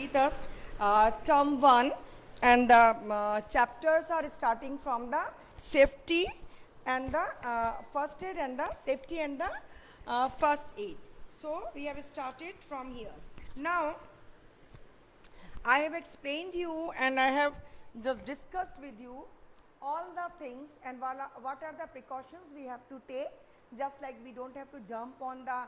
with us term 1, and the chapters are starting from the safety and the first aid and the safety and the first aid. So we have started from here. Now I have explained you and I have just discussed with you all the things and what are the precautions we have to take. Just like we don't have to jump on the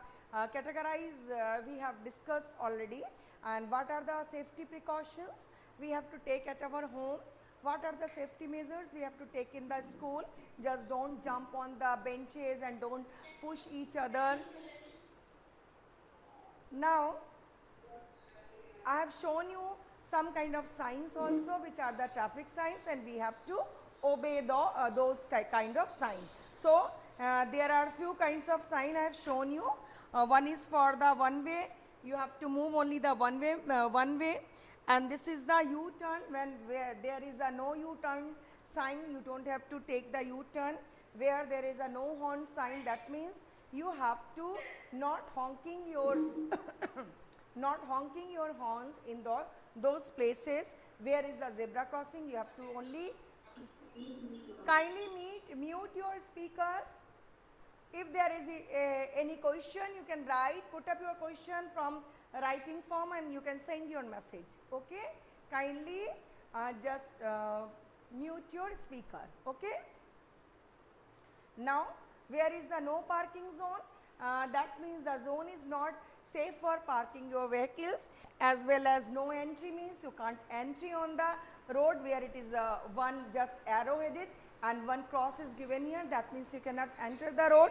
categorize, we have discussed already, and what are the safety precautions we have to take at our home, what are the safety measures we have to take in the school. Just don't jump on the benches and don't push each other. Now I have shown you some kind of signs also, which are the traffic signs, and we have to obey those kind of signs. So there are few kinds of sign I have shown you. One is for the one way, you have to move only the one way, and this is the U-turn. When there is a no U-turn sign, you don't have to take the U-turn. Where there is a no horn sign, that means you have to not honking your not honking your horns in those places where is the zebra crossing. You have to only kindly mute your speakers. If there is any question, you can write, put up your question from writing form and you can send your message. Okay, kindly just mute your speaker. Okay. Now where is the no parking zone? That means the zone is not safe for parking your vehicles, as well as no entry means you can't entry on the road where it is one just arrow headed and one cross is given here. That means you cannot enter the road.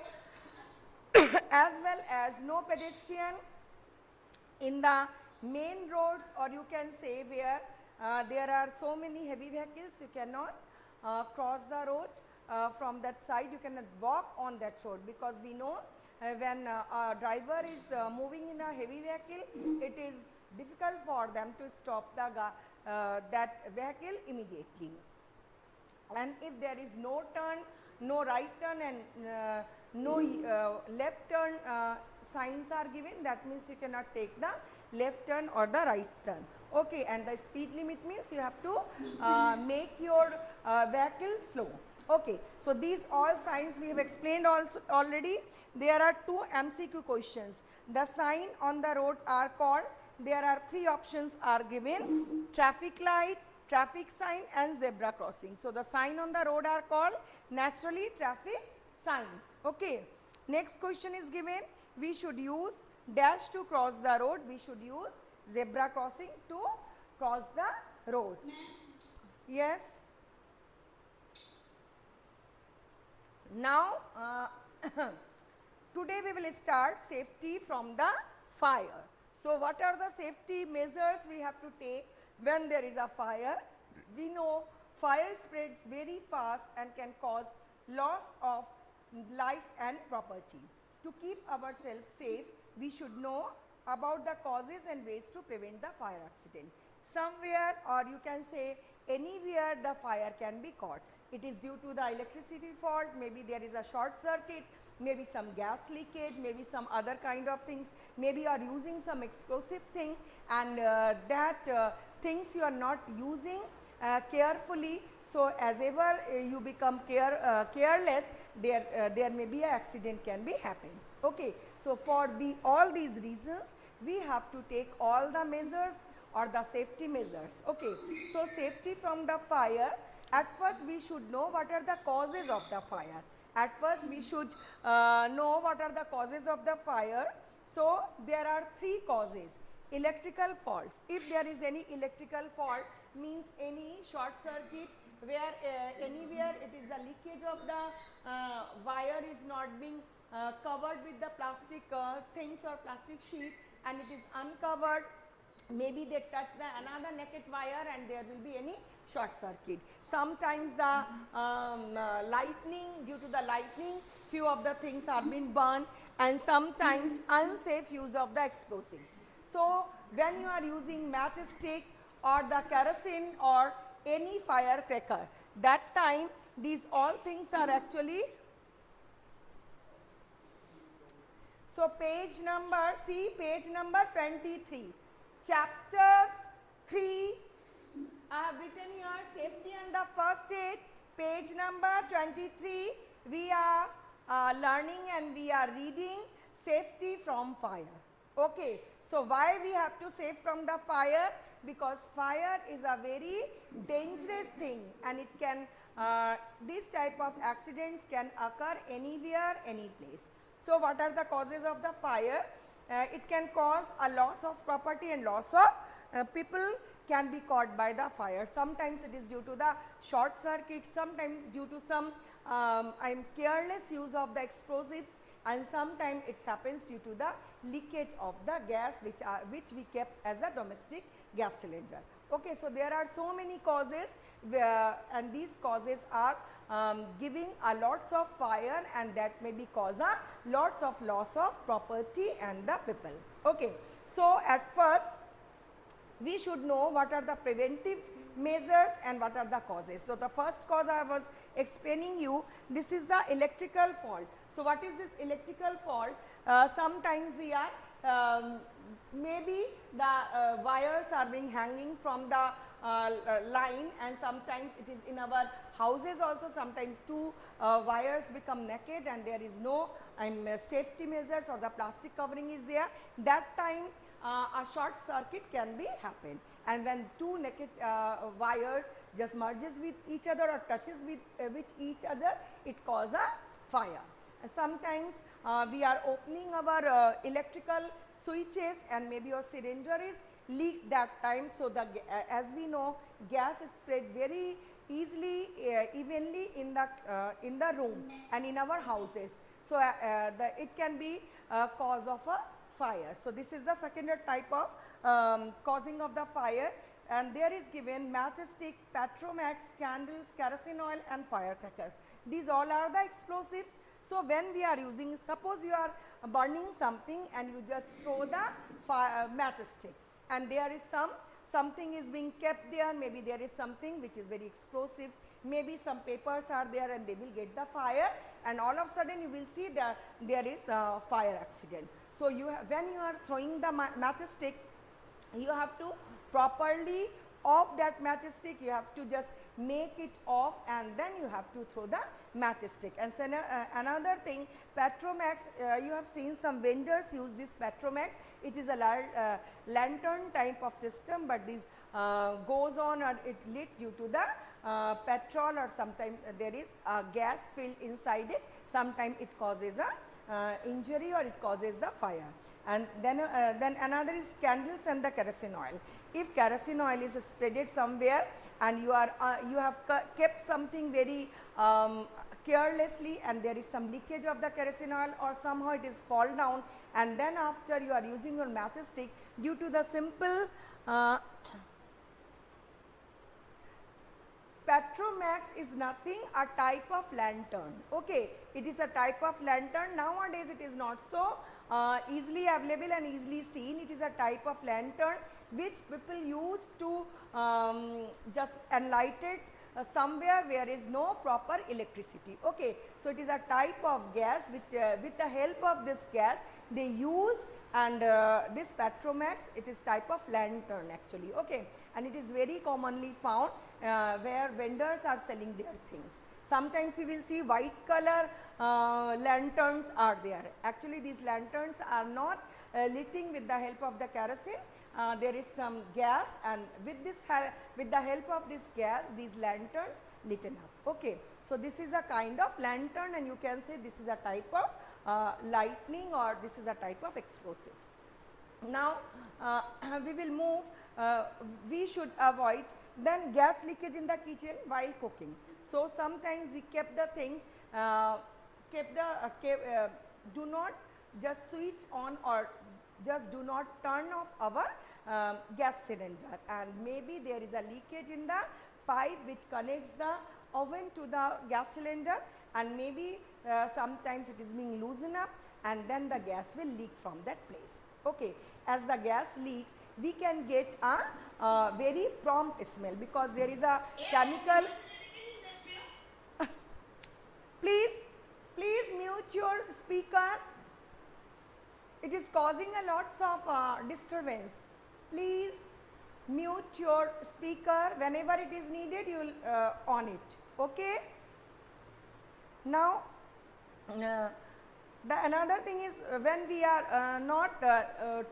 As well as no pedestrian in the main roads, or you can say where there are so many heavy vehicles, you cannot cross the road from that side. You cannot walk on that road, because we know when a driver is moving in a heavy vehicle, it is difficult for them to stop that vehicle immediately. And if there is no turn, no right turn and no left turn signs are given, that means you cannot take the left turn or the right turn. Okay, and the speed limit means you have to make your vehicle slow. Okay, so these all signs we have explained also already. There are two MCQ questions. The sign on the road are called, there are three options are given: traffic light, traffic sign and zebra crossing. So the sign on the road are called naturally traffic sign. Okay, next question is given, we should use dash to cross the road, we should use zebra crossing to cross the road. Yes. Now today we will start safety from the fire. So what are the safety measures we have to take when there is a fire? We know fire spreads very fast and can cause loss of life and property. To keep ourselves safe, we should know about the causes and ways to prevent the fire accident. Somewhere, or you can say anywhere, the fire can be caught. It is due to the electricity fault, maybe there is a short circuit, maybe some gas leakage, maybe some other kind of things, maybe you are using some explosive thing, and that things you are not using carefully. So as ever you become careless, there may be an accident can be happen. Okay, so for all these reasons we have to take all the measures or the safety measures. Okay, so safety from the fire. At first we should know what are the causes of the fire. At first we should know what are the causes of the fire. So there are three causes. Electrical faults. If there is any electrical fault, means any short circuit where anywhere it is the leakage of the wire is not being covered with the plastic things or plastic sheet, and it is uncovered, maybe they touch the another naked wire and there will be any short circuit. Sometimes the lightning, due to the lightning few of the things are being burned, and sometimes unsafe use of the explosives. So when you are using matchstick or the kerosene or any firecracker, that time these all things are actually. So page number, see page number 23, chapter 3. I have written here safety and the first aid, page number 23. We are learning and we are reading safety from fire. Okay. So, why we have to save from the fire? Because fire is a very dangerous thing and it can, this type of accidents can occur anywhere, any place. So, what are the causes of the fire? It can cause a loss of property and loss of people can be caught by the fire. Sometimes it is due to the short circuit, sometimes due to some careless use of the explosives, and sometimes it happens due to the leakage of the gas which we kept as a domestic gas cylinder. Okay, so there are so many causes and these causes are giving a lots of fire, and that may be cause a lots of loss of property and the people. Okay, so at first we should know what are the preventive measures and what are the causes. So, the first cause I was explaining you, this is the electrical fault. So, what is this electrical fault? Sometimes we are maybe the wires are being hanging from the line, and sometimes it is in our houses also, sometimes two wires become naked and there is no safety measures or the plastic covering is there. That time a short circuit can be happen, and when two naked wires just merges with each other or touches with each other, it causes a fire. And sometimes we are opening our electrical switches and maybe your cylinder is leaked that time. So, the as we know, gas is spread very easily evenly in the room and in our houses. So, it can be cause of a fire. So, this is the second type of causing of the fire, and there is given matchstick, petromax, candles, kerosene oil and firecrackers. These all are the explosives. So, when we are using, suppose you are burning something and you just throw the matchstick, and there is something is being kept there, maybe there is something which is very explosive, maybe some papers are there and they will get the fire, and all of a sudden you will see that there is a fire accident. So, when you are throwing the matchstick, you have to properly off that matchstick, you have to just make it off and then you have to throw the matchstick. And so, another thing, Petromax, you have seen some vendors use this Petromax. It is a lantern type of system, but this goes on and it lit due to the petrol, or sometimes there is gas filled inside it, sometimes it causes a injury or it causes the fire. And then another is candles and the kerosene oil. If kerosene oil is spreaded somewhere and you have kept something very carelessly and there is some leakage of the kerosene oil, or somehow it is fall down, and then after you are using your matchstick, due to the simple Petromax is nothing, a type of lantern. Okay, it is a type of lantern. Nowadays it is not so easily available and easily seen. It is a type of lantern which people use to just enlighten somewhere where is no proper electricity. Okay, so it is a type of gas which with the help of this gas they use, and this Petromax, it is type of lantern actually. Okay, and it is very commonly found where vendors are selling their things. Sometimes you will see white color lanterns are there. Actually these lanterns are not lighting with the help of the kerosene. There is some gas, and with the help of this gas, these lanterns lit up. Okay, so this is a kind of lantern, and you can say this is a type of lightning, or this is a type of explosive. Now we will move. We should avoid then gas leakage in the kitchen while cooking. So sometimes we kept the things, do not just switch on or just do not turn off our gas cylinder, and maybe there is a leakage in the pipe which connects the oven to the gas cylinder, and maybe sometimes it is being loosened up and then the gas will leak from that place. Okay, as the gas leaks, we can get a very prompt smell because there is a chemical. Please mute your speaker. It is causing a lots of disturbance. Please mute your speaker. Whenever it is needed, you will on it. Okay. Now, the another thing is when we are not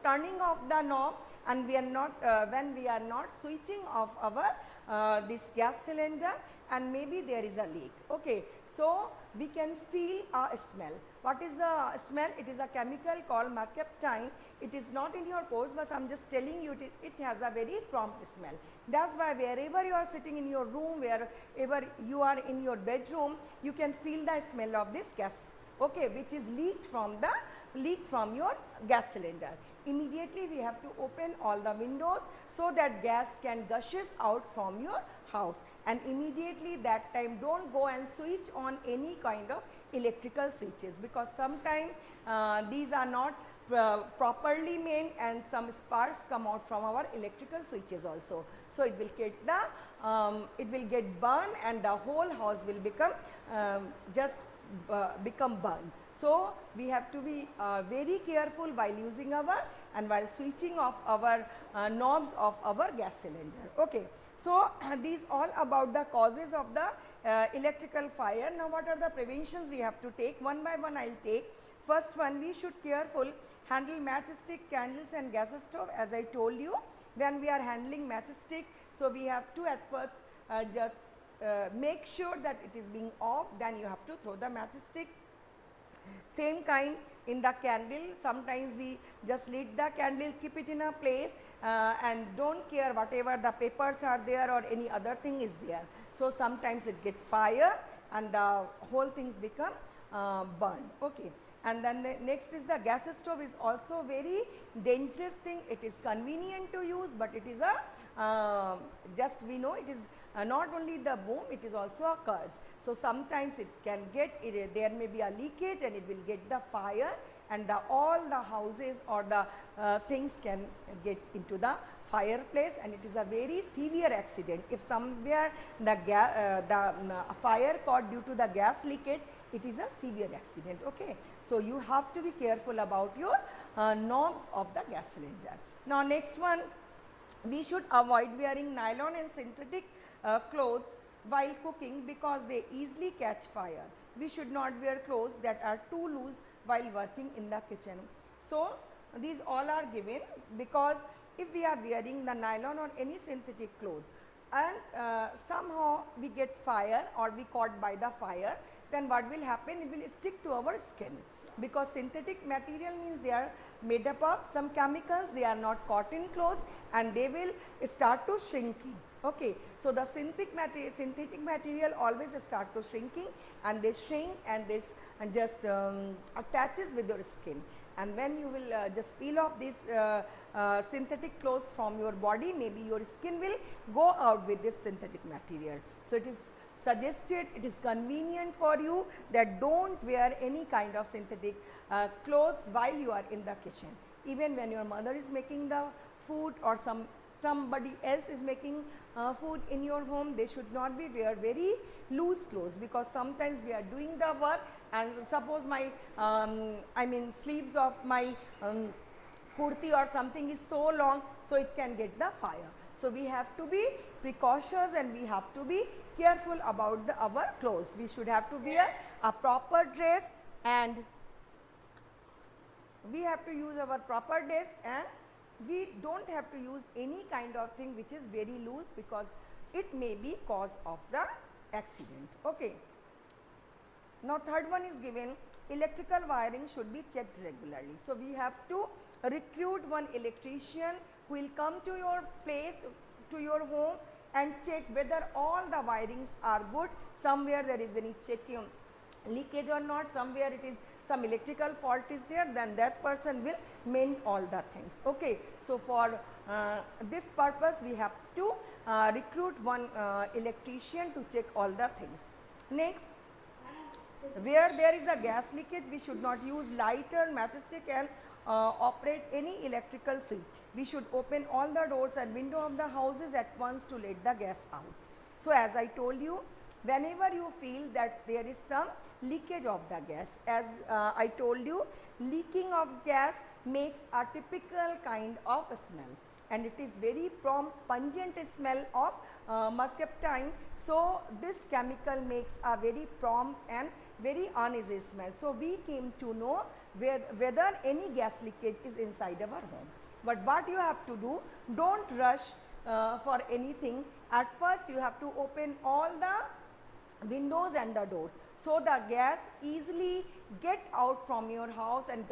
turning off the knob, and we are not when we are not switching off our this gas cylinder, and maybe there is a leak. Okay. So, we can feel a smell. What is the smell? It is a chemical called mercaptine. It is not in your course, but I am just telling you it has a very prompt smell. That is why wherever you are sitting in your room, wherever you are in your bedroom, you can feel the smell of this gas, okay, which is leaked from your gas cylinder. Immediately we have to open all the windows so that gas can gushes out from your house, and immediately that time don't go and switch on any kind of electrical switches, because sometimes these are not properly made and some sparks come out from our electrical switches also. So, it will get burned and the whole house will become become burned. So, we have to be very careful while using our and while switching off our knobs of our gas cylinder. Okay. So, these all about the causes of the electrical fire. Now, what are the preventions we have to take? One by one I will take. First one, we should careful handle matchstick, candles and gas stove. As I told you, when we are handling matchstick, so we have to at first just make sure that it is being off, then you have to throw the matchstick. Same kind in the candle, sometimes we just lit the candle, keep it in a place and don't care whatever the papers are there or any other thing is there. So, sometimes it gets fire and the whole things become burned. Okay. And then the next is the gas stove is also very dangerous thing. It is convenient to use, but it is a just we know it is not only the boom, it is also a curse. So, sometimes it can get there may be a leakage and it will get the fire, and all the houses or the things can get into the fireplace, and it is a very severe accident. If somewhere the fire caught due to the gas leakage, it is a severe accident. Okay. So, you have to be careful about your knobs of the gas cylinder. Now, next one, we should avoid wearing nylon and synthetic clothes while cooking because they easily catch fire. We should not wear clothes that are too loose while working in the kitchen. So, these all are given because if we are wearing the nylon or any synthetic cloth and somehow we get fire or we caught by the fire, then what will happen? It will stick to our skin, because synthetic material means they are made up of some chemicals, they are not cotton clothes and they will start to shrinking. Okay. So, the synthetic material always start to shrinking and they shrink and this just attaches with your skin, and when you will just peel off this synthetic clothes from your body, maybe your skin will go out with this synthetic material. So, it is suggested, it is convenient for you that don't wear any kind of synthetic clothes while you are in the kitchen. Even when your mother is making the food or somebody else is making food in your home, they should not be wear very loose clothes, because sometimes we are doing the work and suppose my sleeves of my kurti or something is so long, so it can get the fire. So, we have to be precautious and we have to be careful about our clothes. We should have to wear a proper dress and we have to use our proper dress, and we don't have to use any kind of thing which is very loose, because it may be cause of the accident. Okay. Now, third one is given, electrical wiring should be checked regularly. So, we have to recruit one electrician who will come to your place, to your home and check whether all the wirings are good. Somewhere there is any checking leakage or not, somewhere it is some electrical fault is there, then that person will mend all the things. Okay. So, for this purpose we have to recruit one electrician to check all the things. Next, where there is a gas leakage, we should not use lighter, matchstick and operate any electrical switch. We should open all the doors and window of the houses at once to let the gas out. So, as I told you, whenever you feel that there is some leakage of the gas, as I told you, leaking of gas makes a typical kind of smell. and it is very prompt pungent smell of mercaptine. So this chemical makes a very prompt and very uneasy smell. So we came to know whether any gas leakage is inside our home. But what you have to do, don't rush for anything. At first you have to open all the windows and the doors, so the gas easily get out from your house and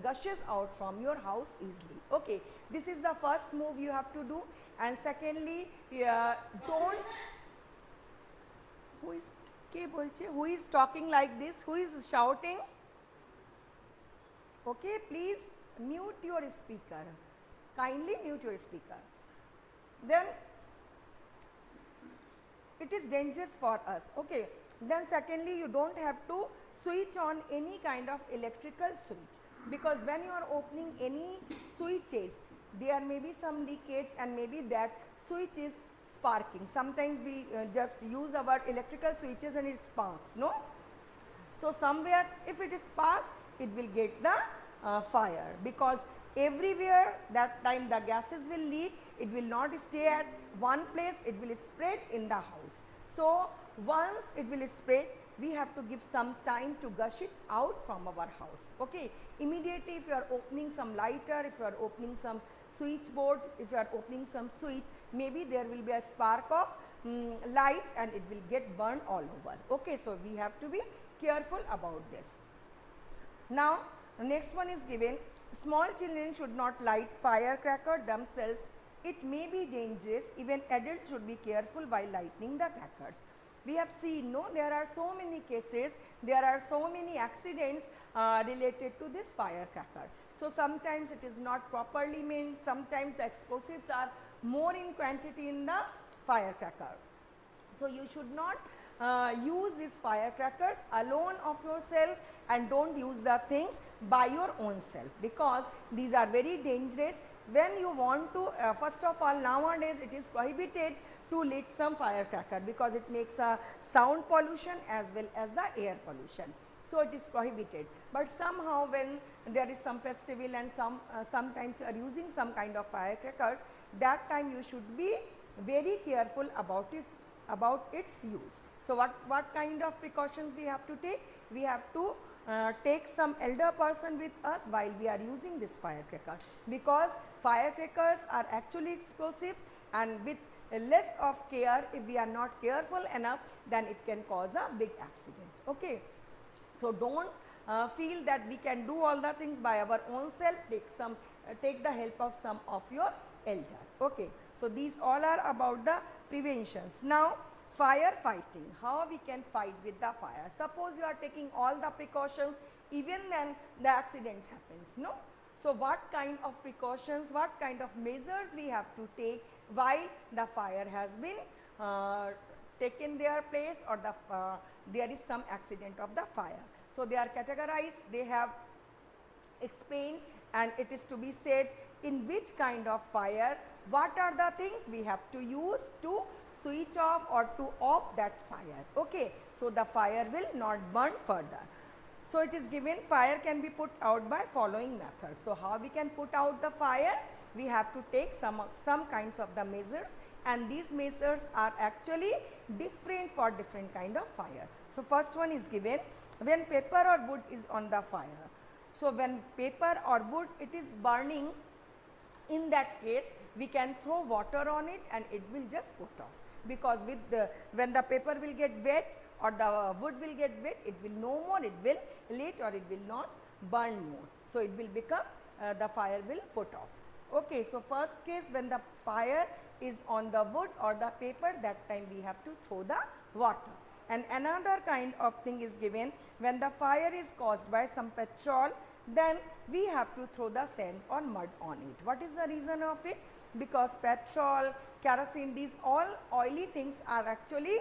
gushes out from your house easily. Okay, this is the first move you have to do. And secondly, don't, who is talking like this, who is shouting? Okay, please mute your speaker, kindly mute your speaker. Then it is dangerous for us. Okay, then secondly, you don't have to switch on any kind of electrical switch, because when you are opening any switches, there may be some leakage and maybe that switch is sparking. Sometimes we just use our electrical switches and it sparks, no? So somewhere if it sparks, it will get the fire, because everywhere that time the gases will leak. It will not stay at one place, it will spread in the house. So once it will spread, we have to give some time to gush it out from our house. Okay, immediately if you are opening some lighter, if you are opening some switchboard, if you are opening some switch, maybe there will be a spark of light and it will get burned all over. Okay, so we have to be careful about this. Now next one is given, small children should not light firecracker themselves. It may be dangerous. Even adults should be careful while lighting the crackers. We have seen, no, there are so many cases, there are so many accidents related to this firecracker. So sometimes it is not properly made, sometimes the explosives are more in quantity in the firecracker. So you should not use these firecrackers alone of yourself, and don't use the things by your own self, because these are very dangerous. When you want to, first of all, nowadays it is prohibited to lit some firecracker, because it makes a sound pollution as well as the air pollution. So it is prohibited. But somehow when there is some festival and sometimes you are using some kind of firecrackers, that time you should be very careful about its use. So what kind of precautions we have to take? We have to take some elder person with us while we are using this firecracker, because firecrackers are actually explosives, and with less of care, if we are not careful enough, then it can cause a big accident. Okay, so don't feel that we can do all the things by our own self. Take the help of some of your elder. Okay, so these all are about the preventions. Now fire fighting, how we can fight with the fire. Suppose you are taking all the precautions, even then the accidents happens, no? So what kind of precautions, what kind of measures we have to take while the fire has been taken their place, or there is some accident of the fire. So they are categorized, they have explained, and it is to be said in which kind of fire, what are the things we have to use to switch off or to off that fire. Okay, so the fire will not burn further. So it is given, fire can be put out by following methods. So how we can put out the fire? We have to take some kinds of the measures, and these measures are actually different for different kind of fire. So first one is given, when paper or wood is on the fire. So when paper or wood it is burning, in that case we can throw water on it and it will just put off, because when the paper will get wet or the wood will get wet, it will no more, it will lit, or it will not burn more. So it will become, the fire will put off. Okay, so first case, when the fire is on the wood or the paper, that time we have to throw the water. And another kind of thing is given, when the fire is caused by some petrol, then we have to throw the sand or mud on it. What is the reason of it? Because petrol, kerosene, these all oily things are actually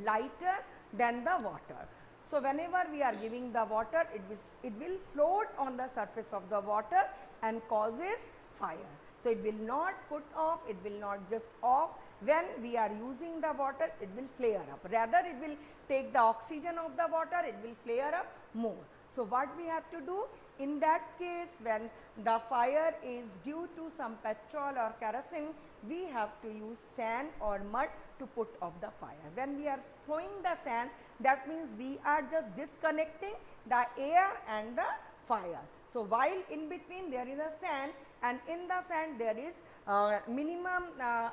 lighter than the water. So whenever we are giving the water, it will float on the surface of the water and causes fire. So it will not put off, it will not just off. When we are using the water, it will flare up. Rather, it will take the oxygen of the water, it will flare up more. So what we have to do? In that case, when the fire is due to some petrol or kerosene, we have to use sand or mud to put off the fire. When we are throwing the sand, that means we are just disconnecting the air and the fire. So, while in between there is a sand, and in the sand there is minimum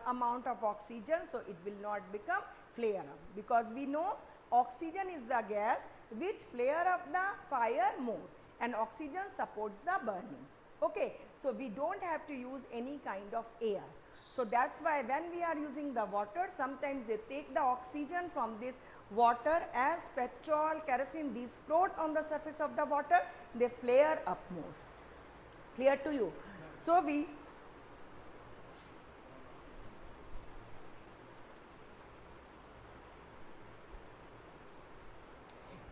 amount of oxygen, so it will not become flare up, because we know oxygen is the gas which flare up the fire more, and oxygen supports the burning. Okay. So, we do not have to use any kind of air. So, that is why when we are using the water, sometimes they take the oxygen from this water as petrol, kerosene, these float on the surface of the water, they flare up more. Clear to you? So,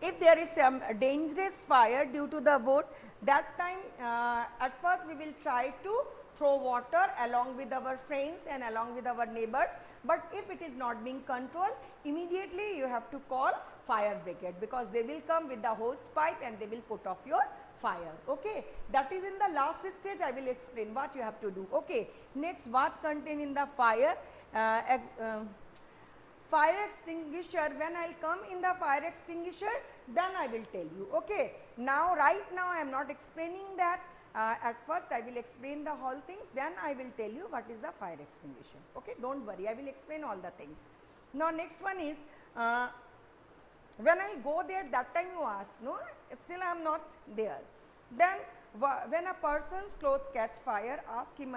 if there is some dangerous fire due to the wood, that time at first we will try to throw water along with our friends and along with our neighbors, but if it is not being controlled, immediately you have to call fire brigade, because they will come with the hose pipe and they will put off your fire. Okay. That is in the last stage. I will explain what you have to do. Okay. Next, what contain in the fire? Fire extinguisher. When I will come in the fire extinguisher, then I will tell you. Okay. Now, right now I am not explaining that. At first I will explain the whole things, then I will tell you what is the fire extinguisher. Okay. Do not worry, I will explain all the things. Now, next one is when I go there, that time you ask, no, still I am not there. Then when a person's clothes catch fire, ask him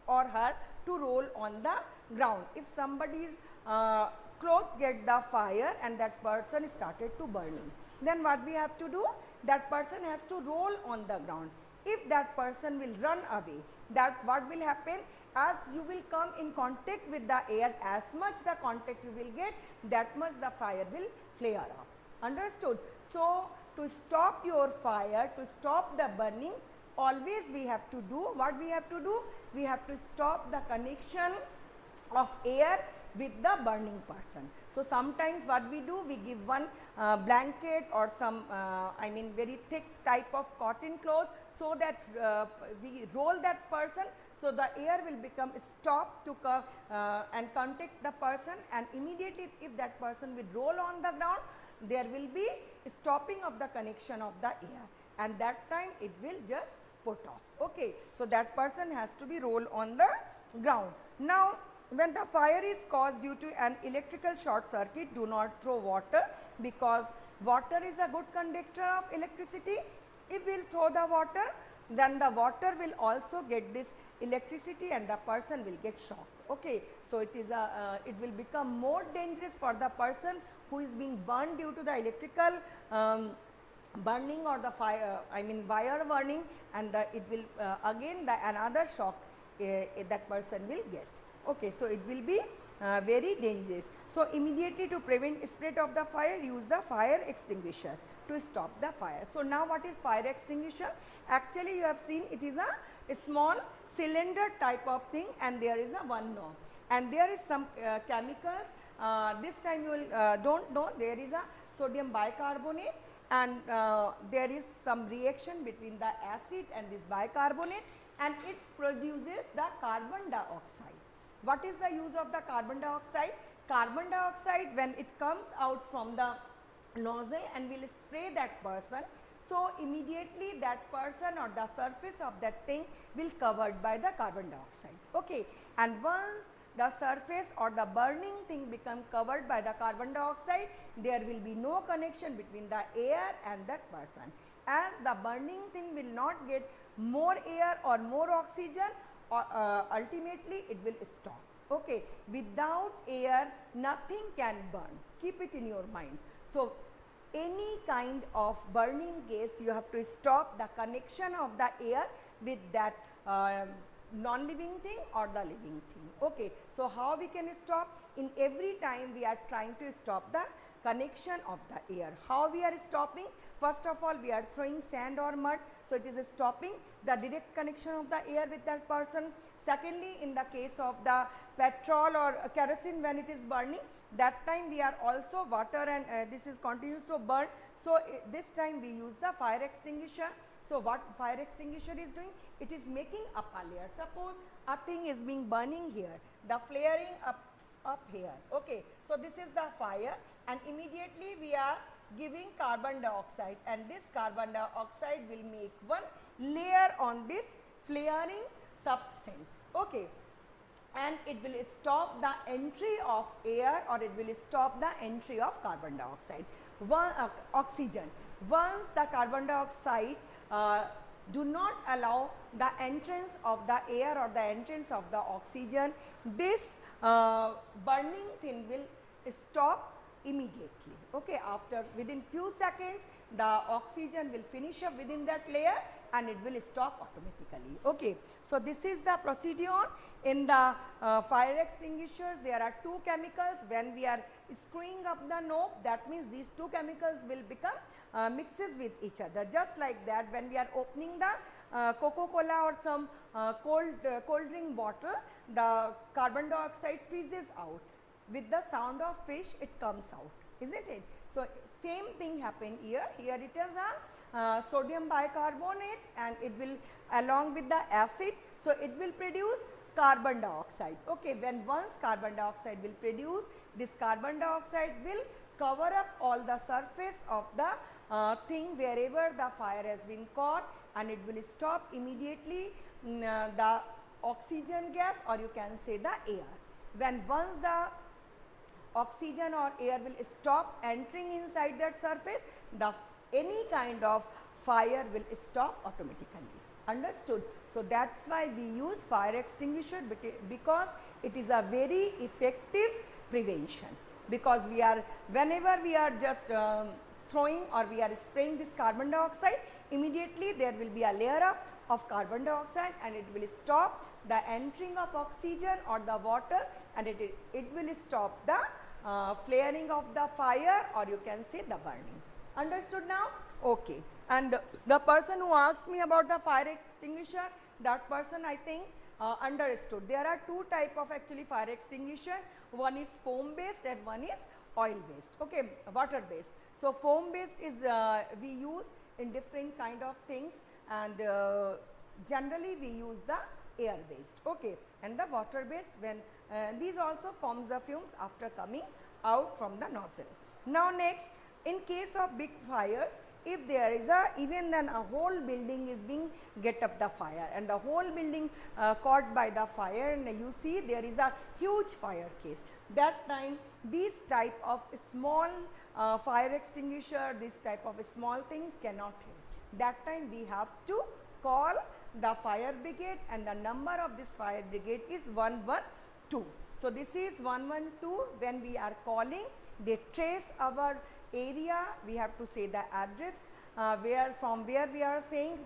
or her to roll on the ground. If somebody's cloth get the fire and that person started to burning, then what we have to do? That person has to roll on the ground. If that person will run away, that what will happen? As you will come in contact with the air, as much the contact you will get, that much the fire will flare up. Understood? So, to stop your fire, to stop the burning, always we have to do, what we have to do? We have to stop the connection of air with the burning person. So, sometimes what we do, we give one blanket or some I mean very thick type of cotton cloth, so that we roll that person, so the air will become stop to and contact the person, and immediately if that person will roll on the ground, there will be stopping of the connection of the air, and that time it will just put off. Okay. So, that person has to be rolled on the ground. Now, when the fire is caused due to an electrical short circuit, do not throw water, because water is a good conductor of electricity. If we will throw the water, then the water will also get this electricity and the person will get shocked. Okay. So, it is it will become more dangerous for the person who is being burned due to the electrical burning or the fire, I mean wire burning, and it will again the another shock that person will get. Okay. So, it will be very dangerous. So, immediately to prevent spread of the fire, use the fire extinguisher to stop the fire. So, now what is fire extinguisher? Actually, you have seen it is a small cylinder type of thing, and there is a one knob, and there is some chemicals. This time you will do not know, there is a sodium bicarbonate, and there is some reaction between the acid and this bicarbonate, and it produces the carbon dioxide. What is the use of the carbon dioxide? Carbon dioxide, when it comes out from the nozzle and will spray that person, so immediately that person or the surface of that thing will covered by the carbon dioxide. Okay. And once the surface or the burning thing become covered by the carbon dioxide, there will be no connection between the air and that person. As the burning thing will not get more air or more oxygen, or ultimately it will stop. Okay. Without air, nothing can burn. Keep it in your mind. So, any kind of burning gas, you have to stop the connection of the air with that non-living thing or the living thing. Okay. So, how we can stop? In every time we are trying to stop the connection of the air. How we are stopping? First of all, we are throwing sand or mud, so it is stopping the direct connection of the air with that person. Secondly, in the case of the petrol or kerosene, when it is burning, that time we are also water and this is continues to burn. So, this time we use the fire extinguisher. So what fire extinguisher is doing? It is making up a layer. Suppose a thing is being burning here, the flaring up here. Okay, so this is the fire, and immediately we are giving carbon dioxide, and this carbon dioxide will make one layer on this flaring substance. Okay, and it will stop the entry of air, or it will stop the entry of carbon dioxide. Oxygen. Once the carbon dioxide do not allow the entrance of the air or the entrance of the oxygen, this burning thing will stop immediately. Okay, after within few seconds the oxygen will finish up within that layer and it will stop automatically. Okay, so this is the procedure in the fire extinguishers. There are two chemicals. When we are screwing up the knob, that means these two chemicals will become mixes with each other. Just like that, when we are opening the Coca-Cola or some cold drink bottle, the carbon dioxide freezes out. With the sound of fish, it comes out, isn't it? So same thing happened here. Here it is a sodium bicarbonate, and it will along with the acid, so it will produce carbon dioxide. Okay, when once carbon dioxide will produce, this carbon dioxide will cover up all the surface of the thing wherever the fire has been caught, and it will stop immediately the oxygen gas, or you can say the air. When once the oxygen or air will stop entering inside that surface, any kind of fire will stop automatically. Understood? So that's why we use fire extinguisher, because it is a very effective prevention. Because whenever we are just throwing or we are spraying this carbon dioxide, immediately there will be a layer up of carbon dioxide, and it will stop the entering of oxygen or the water, and it will stop the flaring of the fire, or you can say the burning. Understood now? Okay. And the person who asked me about the fire extinguisher, that person I think understood. There are two type of actually fire extinguisher. One is foam based and one is oil based. Okay, water based. So foam based is we use in different kind of things, and generally we use the air based. Okay, and the water based, when these also forms the fumes after coming out from the nozzle. Now next, in case of big fires, if there is even then a whole building is being get up the fire, and the whole building caught by the fire, and you see there is a huge fire case. That time these type of small fire extinguisher, this type of small things cannot help. That time we have to call the fire brigade, and the number of this fire brigade is 112. So this is 112. When we are calling, they trace our area. We have to say the address from where we are saying,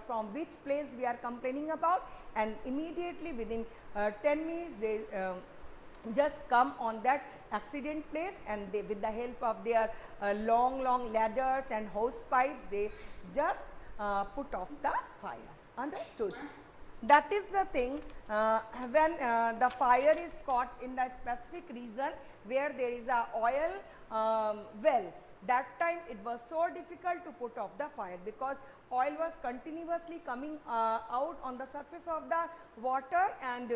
from which place we are complaining about, and immediately within 10 minutes they just come on that accident place, and they, with the help of their long ladders and hose pipes, they just put off the fire. Understood? That is the thing, when the fire is caught in the specific region where there is a oil well, that time it was so difficult to put off the fire, because oil was continuously coming out on the surface of the water, and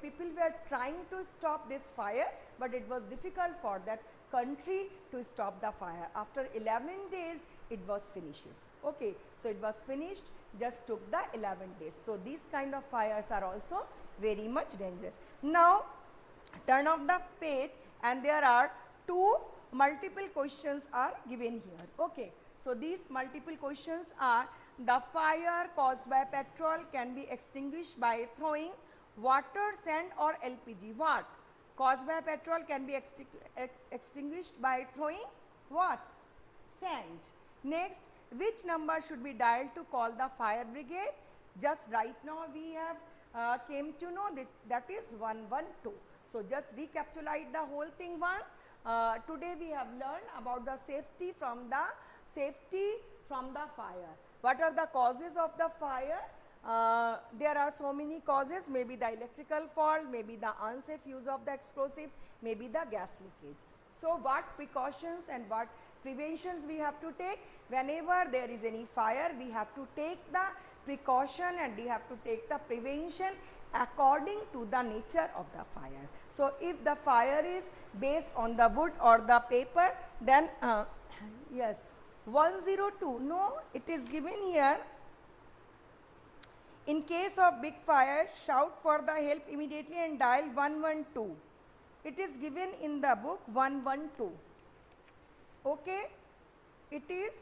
people were trying to stop this fire, but it was difficult for that country to stop the fire. After 11 days it was finishes. Okay, so it was finished, just took the 11 days. So these kind of fires are also very much dangerous. Now turn off the page, and there are two multiple questions are given here. Okay, so these multiple questions are: the fire caused by petrol can be extinguished by throwing water, sand or LPG. What? Caused by petrol can be extinguished by throwing what? Sand. Next, which number should be dialed to call the fire brigade? Just right now we have came to know that is 112. So just recapitulate the whole thing once. Today we have learned about the safety from the fire. What are the causes of the fire? There are so many causes, maybe the electrical fault, maybe the unsafe use of the explosive, maybe the gas leakage. So what precautions and what preventions we have to take. Whenever there is any fire, we have to take the precaution and we have to take the prevention according to the nature of the fire. So, if the fire is based on the wood or the paper, then yes, 102, no, it is given here. In case of big fire, shout for the help immediately and dial 112. It is given in the book 112. Okay, it is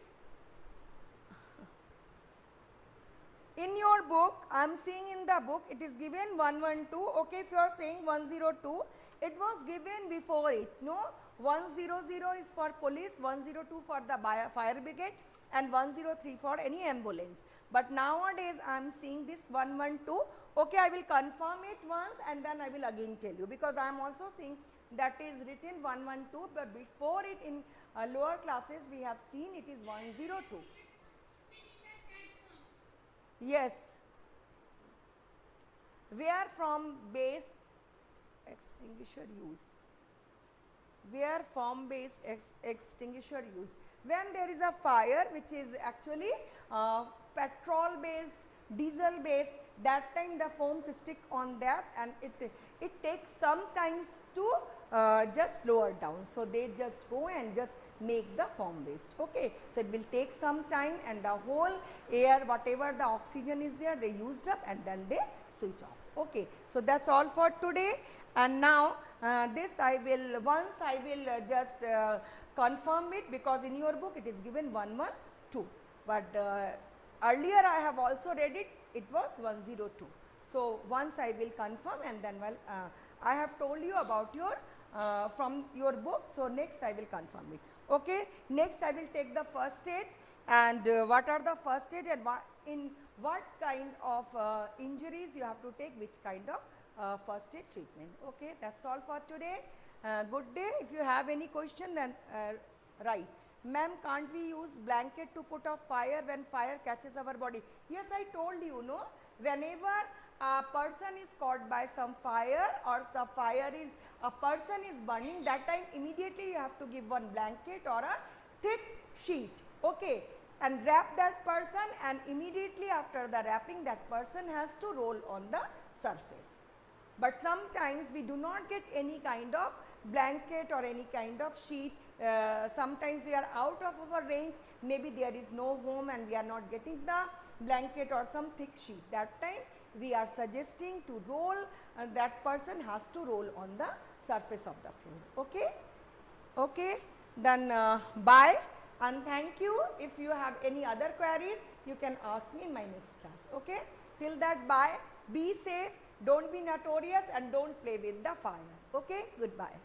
in your book. I am seeing in the book it is given 112. Okay, if you are saying 102, it was given before it. No, 100 is for police, 102 for the fire brigade, and 103 for any ambulance. But nowadays I am seeing this 112. Okay, I will confirm it once and then I will again tell you, because I am also seeing that is written 112, but before it in lower classes we have seen it is 102. Yes. Where from base extinguisher used? Where foam based extinguisher used? When there is a fire which is actually petrol based, diesel based, that time the foam stick on that, and it takes some times to just lower down. So, they just go and just make the foam based. Okay. So, it will take some time and the whole air, whatever the oxygen is there, they used up and then they switch off. Okay. So, that is all for today, and now this I will, once I will just confirm it, because in your book it is given 112, but earlier I have also read it, it was 102. So, once I will confirm and then I have told you about your from your book. So, next I will confirm it. Okay. Next I will take the first aid, and what are the first aid and in what kind of injuries you have to take which kind of first aid treatment. Okay. That is all for today. Good day. If you have any question, then write. Ma'am, can't we use blanket to put off fire when fire catches our body? Yes, I told you, no, whenever a person is caught by some fire or the fire is, a person is burning, that time immediately you have to give one blanket or a thick sheet, okay, and wrap that person, and immediately after the wrapping, that person has to roll on the surface. But sometimes we do not get any kind of blanket or any kind of sheet. Sometimes we are out of our range, maybe there is no home and we are not getting the blanket or some thick sheet. That time we are suggesting to roll, that person has to roll on the surface of the floor. Okay? Okay, then bye and thank you. If you have any other queries, you can ask me in my next class. Okay? Till that, bye, be safe, don't be notorious and don't play with the fire. Okay? Goodbye.